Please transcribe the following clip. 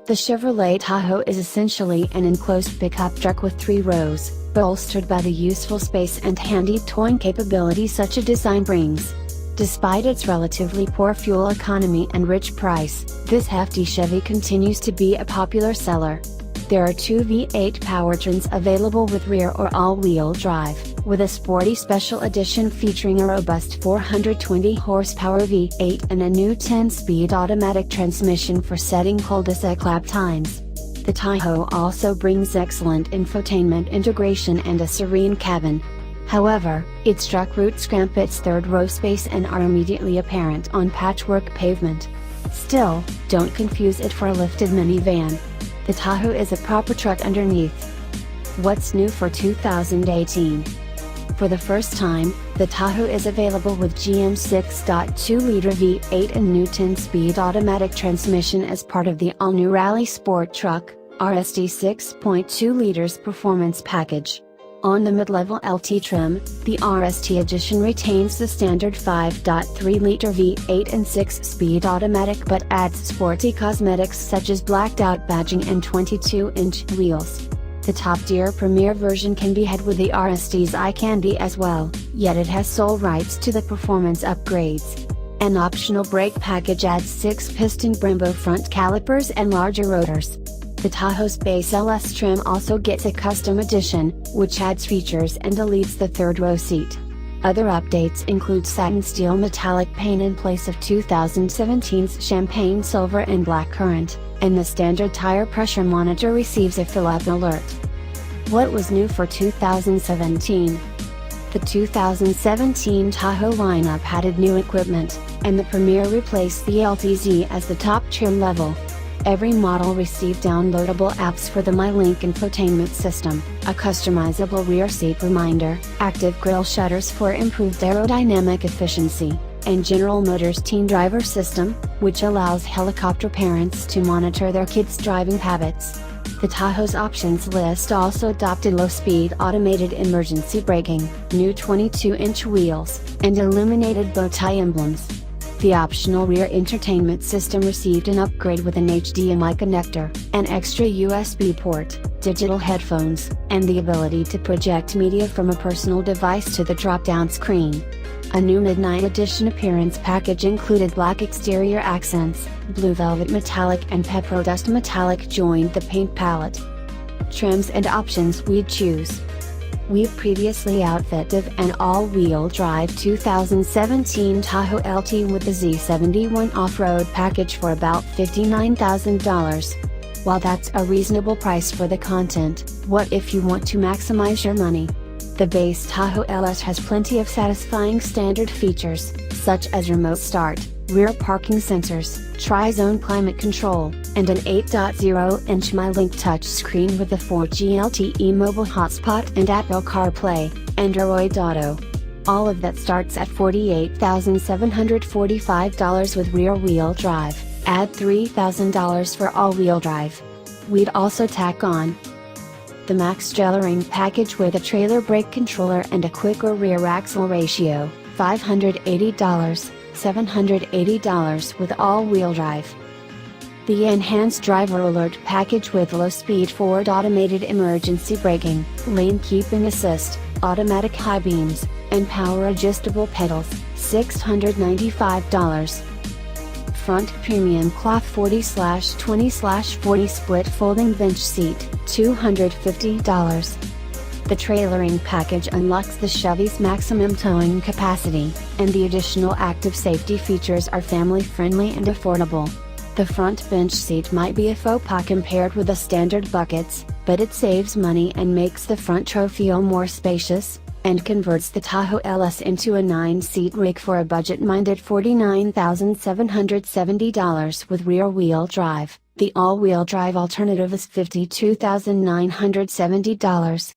The Chevrolet Tahoe is essentially an enclosed pickup truck with 3 rows, bolstered by the useful space and handy towing capability such a design brings. Despite its relatively poor fuel economy and rich price, this hefty Chevy continues to be a popular seller. There are 2 V8 powertrains available with rear or all-wheel drive, with a sporty special edition featuring a robust 420 horsepower V8 and a new 10-speed automatic transmission for setting cul-de-sac lap times. The Tahoe also brings excellent infotainment integration and a serene cabin. However, its truck roots cramp its third-row space and are immediately apparent on patchwork pavement. Still, don't confuse it for a lifted minivan. The Tahoe is a proper truck underneath. What's new for 2018? For the first time, the Tahoe is available with GM's 6.2-liter V8 and new 10-speed automatic transmission as part of the all-new Rally Sport Truck, RST 6.2 liters performance package. On the mid-level LT trim, the RST edition retains the standard 5.3-liter V8 and 6-speed automatic but adds sporty cosmetics such as blacked-out badging and 22-inch wheels. The top-tier Premier version can be had with the RST's eye candy as well, yet it has sole rights to the performance upgrades. An optional brake package adds 6-piston Brembo front calipers and larger rotors. The Tahoe's base LS trim also gets a custom edition, which adds features and deletes the third-row seat. Other updates include satin steel metallic paint in place of 2017's champagne silver and black currant, and the standard tire pressure monitor receives a fill-up alert. What was new for 2017? The 2017 Tahoe lineup added new equipment, and the Premier replaced the LTZ as the top trim level. Every model received downloadable apps for the MyLink infotainment system, a customizable rear seat reminder, active grille shutters for improved aerodynamic efficiency, and General Motors Teen Driver System, which allows helicopter parents to monitor their kids' driving habits. The Tahoe's options list also adopted low-speed automated emergency braking, new 22-inch wheels, and illuminated bow tie emblems. The optional rear entertainment system received an upgrade with an HDMI connector, an extra USB port, digital headphones, and the ability to project media from a personal device to the drop-down screen. A new Midnight Edition appearance package included black exterior accents, blue velvet metallic and pepper dust metallic joined the paint palette. Trims and options we'd choose. We've previously outfitted an all-wheel drive 2017 Tahoe LT with the Z71 off-road package for about $59,000. While that's a reasonable price for the content, what if you want to maximize your money? The base Tahoe LS has plenty of satisfying standard features, such as remote start, rear parking sensors, tri-zone climate control, and an 8.0-inch MyLink touchscreen with a 4G LTE mobile hotspot and Apple CarPlay, Android Auto. All of that starts at $48,745 with rear-wheel drive, add $3,000 for all-wheel drive. We'd also tack on the max trailering package with a trailer brake controller and a quicker rear axle ratio, $580. $780 with all-wheel drive. The enhanced driver alert package with low-speed forward automated emergency braking, lane keeping assist, automatic high beams, and power adjustable pedals, $695. Front premium cloth 40/20/40 split folding bench seat, $250. The trailering package unlocks the Chevy's maximum towing capacity, and the additional active safety features are family-friendly and affordable. The front bench seat might be a faux pas compared with the standard buckets, but it saves money and makes the front row feel more spacious, and converts the Tahoe LS into a 9-seat rig for a budget-minded $49,770 with rear-wheel drive. The all-wheel drive alternative is $52,970.